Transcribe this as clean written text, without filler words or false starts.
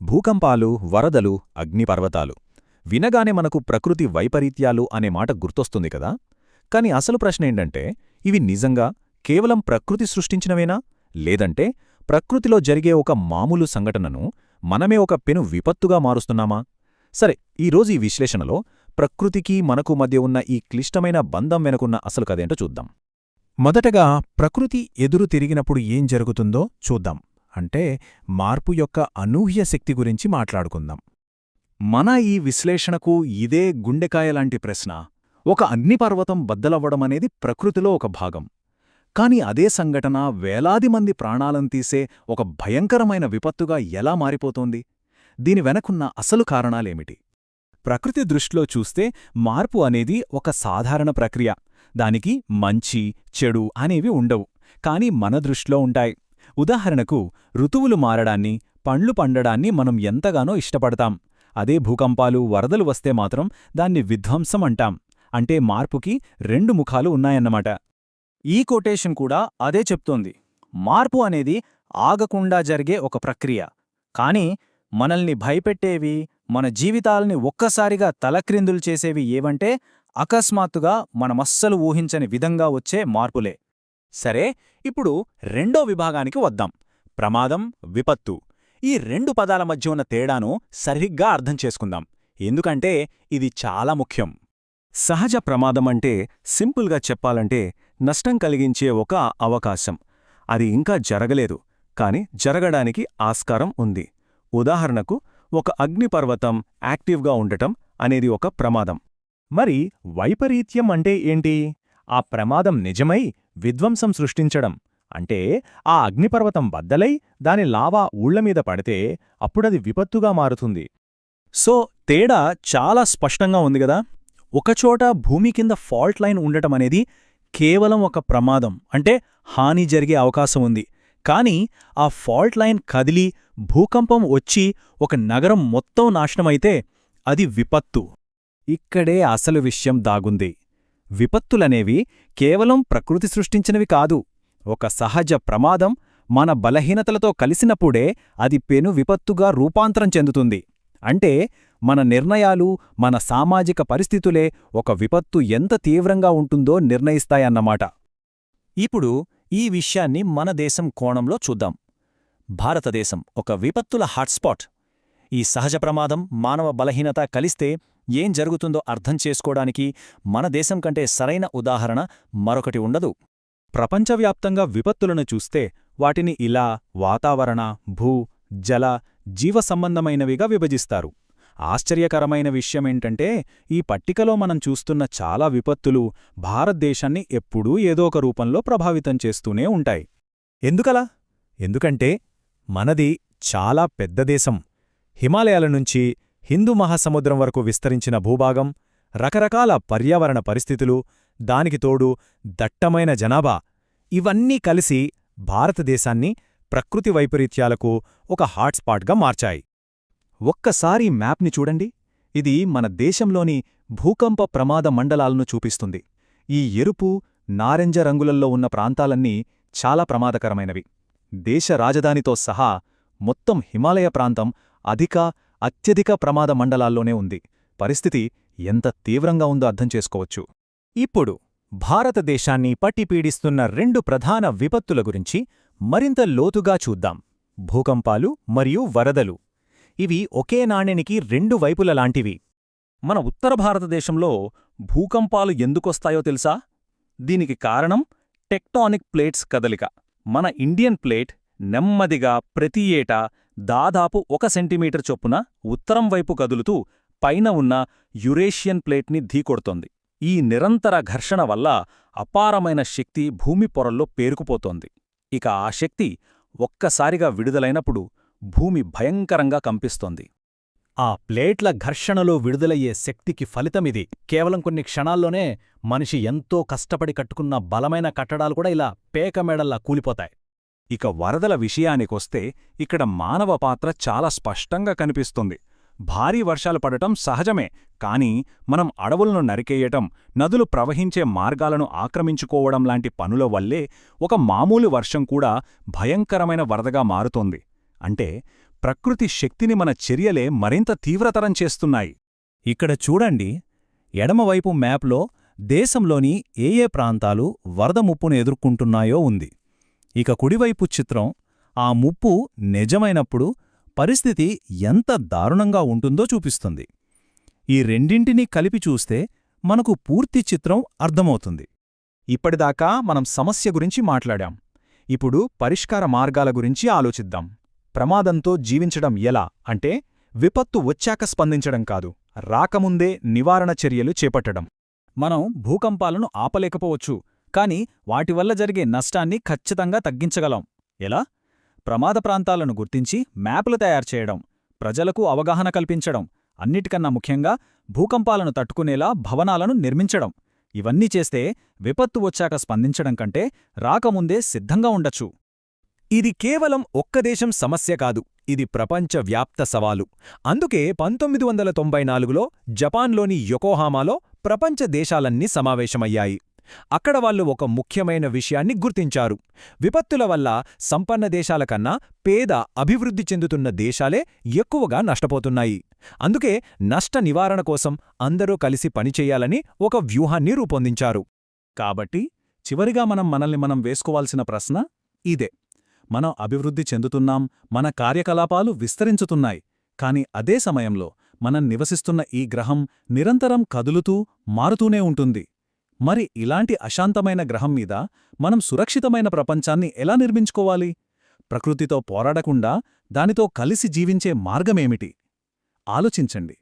భూకంపాలు, వరదలు, అగ్నిపర్వతాలు వినగానే మనకు ప్రకృతి వైపరీత్యాలు అనే మాట గుర్తొస్తుంది కదా. కాని అసలు ప్రశ్నేంటంటే, ఇవి నిజంగా కేవలం ప్రకృతి సృష్టించినవేనా, లేదంటే ప్రకృతిలో జరిగే ఒక మామూలు సంఘటనను మనమే ఒక పెను విపత్తుగా మారుస్తున్నామా? సరే, ఈరోజు ఈ విశ్లేషణలో ప్రకృతికి మనకు మధ్య ఉన్న ఈ క్లిష్టమైన బంధం వెనుకున్న అసలు కదేంటో చూద్దాం. మొదటగా ప్రకృతి ఎదురు తిరిగినప్పుడు ఏం జరుగుతుందో చూద్దాం. అంటే మార్పు యొక్క అనూహ్య శక్తి గురించి మాట్లాడుకుందాం. మన ఈ విశ్లేషణకు ఇదే గుండెకాయలాంటి ప్రశ్న. ఒక అగ్నిపర్వతం బద్దలవ్వడమనేది ప్రకృతిలో ఒక భాగం. కాని అదే సంఘటన వేలాది మంది ప్రాణాలను తీసే ఒక భయంకరమైన విపత్తుగా ఎలా మారిపోతోంది? దీని వెనకున్న అసలు కారణాలేమిటి? ప్రకృతి దృష్టిలో చూస్తే మార్పు అనేది ఒక సాధారణ ప్రక్రియ. దానికి మంచి, చెడు అనేవి ఉండవు. కాని మన దృష్టిలో ఉంటాయి. ఉదాహరణకు, ఋతువులు మారడాన్ని, పండ్లు పండడాన్ని మనం ఎంతగానో ఇష్టపడతాం. అదే భూకంపాలు, వరదలు వస్తే మాత్రం దాన్ని విధ్వంసం అంటాం. అంటే మార్పుకి రెండు ముఖాలు ఉన్నాయన్నమాట. ఈ కొటేషన్ కూడా అదే చెప్తోంది. మార్పు అనేది ఆగకుండా జరిగే ఒక ప్రక్రియ. కాని మనల్ని భయపెట్టేవి, మన జీవితాల్ని ఒక్కసారిగా తలక్రిందులు చేసేవి ఏవంటే అకస్మాత్తుగా మనమస్సలు ఊహించని విధంగా వచ్చే మార్పులే. సరే, ఇప్పుడు రెండో విభాగానికి వద్దాం. ప్రమాదం, విపత్తు. ఈ రెండు పదాల మధ్య ఉన్న తేడాను సరిగ్గా అర్థం చేసుకుందాం. ఎందుకంటే ఇది చాలా ముఖ్యం. సహజ ప్రమాదమంటే సింపుల్గా చెప్పాలంటే నష్టం కలిగించే ఒక అవకాశం. అది ఇంకా జరగలేదు, కాని జరగడానికి ఆస్కారం ఉంది. ఉదాహరణకు, ఒక అగ్నిపర్వతం యాక్టివ్గా ఉండటం అనేది ఒక ప్రమాదం. మరి వైపరీత్యం అంటే ఏంటి? ఆ ప్రమాదం నిజమై విధ్వంసం సృష్టించడం. అంటే ఆ అగ్నిపర్వతం బద్దలై దాని లావా ఊళ్లమీద పడితే అప్పుడది విపత్తుగా మారుతుంది. సో తేడా చాలా స్పష్టంగా ఉంది గదా. ఒకచోట భూమి కింద ఫాల్ట్ లైన్ ఉండటమనేది కేవలం ఒక ప్రమాదం, అంటే హాని జరిగే అవకాశం ఉంది. కాని ఆ ఫాల్ట్ లైన్ కదిలి భూకంపం వచ్చి ఒక నగరం మొత్తం నాశనమైతే అది విపత్తు. ఇక్కడే అసలు విషయం దాగుంది. విపత్తులనేవి కేవలం ప్రకృతి సృష్టించినవి కాదు. ఒక సహజ ప్రమాదం మన బలహీనతలతో కలిసినప్పుడే అది పెను విపత్తుగా రూపాంతరం చెందుతుంది. అంటే మన నిర్ణయాలు, మన సామాజిక పరిస్థితులే ఒక విపత్తు ఎంత తీవ్రంగా ఉంటుందో నిర్ణయిస్తాయన్నమాట. ఇప్పుడు ఈ విషయాన్ని మన దేశం కోణంలో చూద్దాం. భారతదేశం ఒక విపత్తుల హాట్స్పాట్. ఈ సహజ ప్రమాదం, మానవ బలహీనత కలిస్తే ఏం జరుగుతుందో అర్థం చేసుకోవడానికి మన దేశం కంటే సరైన ఉదాహరణ మరొకటి ఉండదు. ప్రపంచవ్యాప్తంగా విపత్తులను చూస్తే వాటిని ఇలా వాతావరణ, భూ, జల, జీవ సంబంధమైనవిగా విభజిస్తారు. ఆశ్చర్యకరమైన విషయమేంటంటే, ఈ పట్టికలో మనం చూస్తున్న చాలా విపత్తులు భారతదేశాన్ని ఎప్పుడూ ఏదో ఒక రూపంలో ప్రభావితం చేస్తూనే ఉంటాయి. ఎందుకలా? ఎందుకంటే మనది చాలా పెద్ద దేశం. హిమాలయాల నుంచి హిందూ మహాసముద్రం వరకు విస్తరించిన భూభాగం, రకరకాల పర్యావరణ పరిస్థితులు, దానికి తోడు దట్టమైన జనాభా, ఇవన్నీ కలిసి భారతదేశాన్ని ప్రకృతి వైపరీత్యాలకు ఒక హాట్స్పాట్గా మార్చాయి. ఒక్కసారి మ్యాప్ని చూడండి. ఇది మన దేశంలోని భూకంప ప్రమాద మండలాలను చూపిస్తుంది. ఈ ఎరుపు, నారింజ రంగులల్లో ఉన్న ప్రాంతాలన్నీ చాలా ప్రమాదకరమైనవి. దేశ రాజధానితో సహా మొత్తం హిమాలయ ప్రాంతం అత్యధిక ప్రమాద మండలాల్లోనే ఉంది. పరిస్థితి ఎంత తీవ్రంగా ఉందో అర్థం చేసుకోవచ్చు. ఇప్పుడు భారతదేశాన్ని పట్టిపీడిస్తున్న రెండు ప్రధాన విపత్తుల గురించి మరింత లోతుగా చూద్దాం. భూకంపాలు మరియు వరదలు. ఇవి ఒకే నాణెనికి రెండు వైపులలాంటివి. మన ఉత్తర భారతదేశంలో భూకంపాలు ఎందుకొస్తాయో తెలుసా? దీనికి కారణం టెక్టానిక్ ప్లేట్స్ కదలిక. మన ఇండియన్ ప్లేట్ నెమ్మదిగా ప్రతి ఏటా దాదాపు 1 సెంటీమీటర్ చొప్పున ఉత్తరం వైపు కదులుతూ పైన ఉన్న యురేషియన్ ప్లేట్ని ఢీకొడుతోంది. ఈ నిరంతర ఘర్షణ వల్ల అపారమైన శక్తి భూమి పొరల్లో పేరుకుపోతోంది. ఇక ఆ శక్తి ఒక్కసారిగా విడుదలైనప్పుడు భూమి భయంకరంగా కంపిస్తోంది. ఆ ప్లేట్ల ఘర్షణలో విడుదలయ్యే శక్తికి ఫలితమిది. కేవలం కొన్ని క్షణాల్లోనే మనిషి ఎంతో కష్టపడి కట్టుకున్న బలమైన కట్టడాలు కూడా ఇలా పేకమెడల్లా కూలిపోతాయి. ఇక వరదల విషయానికొస్తే ఇక్కడ మానవ పాత్ర చాలా స్పష్టంగా కనిపిస్తుంది. భారీ వర్షాలు పడటం సహజమే, కానీ మనం అడవులను నరికేయటం, నదులు ప్రవహించే మార్గాలను ఆక్రమించుకోవడం లాంటి పనుల వల్లే ఒక మామూలు వర్షం కూడా భయంకరమైన వరదగా మారుతోంది. అంటే ప్రకృతి శక్తిని మన చర్యలే మరింత తీవ్రతరం చేస్తున్నాయి. ఇక్కడ చూడండి, ఎడమవైపు మ్యాప్లో దేశంలోని ఏ ప్రాంతాలు వరద ముప్పును ఎదుర్కొంటున్నాయో ఉంది. ఇక కుడివైపు చిత్రం ఆ ముప్పు నిజమైనప్పుడు పరిస్థితి ఎంత దారుణంగా ఉంటుందో చూపిస్తుంది. ఈ రెండింటినీ కలిపి చూస్తే మనకు పూర్తి చిత్రం అర్థమవుతుంది. ఇప్పటిదాకా మనం సమస్య గురించి మాట్లాడాం. ఇప్పుడు పరిష్కార మార్గాల గురించి ఆలోచిద్దాం. ప్రమాదంతో జీవించడం ఎలా అంటే విపత్తు వచ్చాక స్పందించడం కాదు, రాకముందే నివారణ చర్యలు చేపట్టడం. మనం భూకంపాలను ఆపలేకపోవచ్చు, కాని వాటివల్ల జరిగే నష్టాన్ని ఖచ్చితంగా తగ్గించగలం. ఎలా? ప్రమాద ప్రాంతాలను గుర్తించి మ్యాపులు తయారుచేయడం, ప్రజలకు అవగాహన కల్పించడం, అన్నిటికన్నా ముఖ్యంగా భూకంపాలను తట్టుకునేలా భవనాలను నిర్మించడం. ఇవన్నీ చేస్తే విపత్తు వచ్చాక స్పందించడం కంటే రాకముందే సిద్ధంగా ఉండొచ్చు. ఇది కేవలం ఒక్క దేశం సమస్య కాదు, ఇది ప్రపంచవ్యాప్త సవాలు. అందుకే 1994లో జపాన్లోని యొకోహామాలో ప్రపంచ దేశాలన్నీ సమావేశమయ్యాయి. అక్కడ వాళ్ళు ఒక ముఖ్యమైన విషయాన్ని గుర్తించారు. విపత్తుల వల్ల సంపన్న దేశాల కన్నా పేద అభివృద్ధి చెందుతున్న దేశాలే ఎక్కువగా నష్టపోతున్నాయి. అందుకే నష్ట నివారణ కోసం అందరూ కలిసి పనిచేయాలని ఒక వ్యూహాన్ని రూపొందించారు. కాబట్టి చివరిగా మనల్ని మనం వేసుకోవాల్సిన ప్రశ్న ఇదే. మనం అభివృద్ధి చెందుతున్నాం, మన కార్యకలాపాలు విస్తరించుతున్నాయి, కాని అదే సమయంలో మనం నివసిస్తున్న ఈ గ్రహం నిరంతరం కదులుతూ మారుతూనే ఉంటుంది. మరి ఇలాంటి అశాంతమైన గ్రహం మీద మనం సురక్షితమైన ప్రపంచాన్ని ఎలా నిర్మించుకోవాలి? ప్రకృతితో పోరాడకుండా దానితో కలిసి జీవించే మార్గమేమిటి? ఆలోచించండి.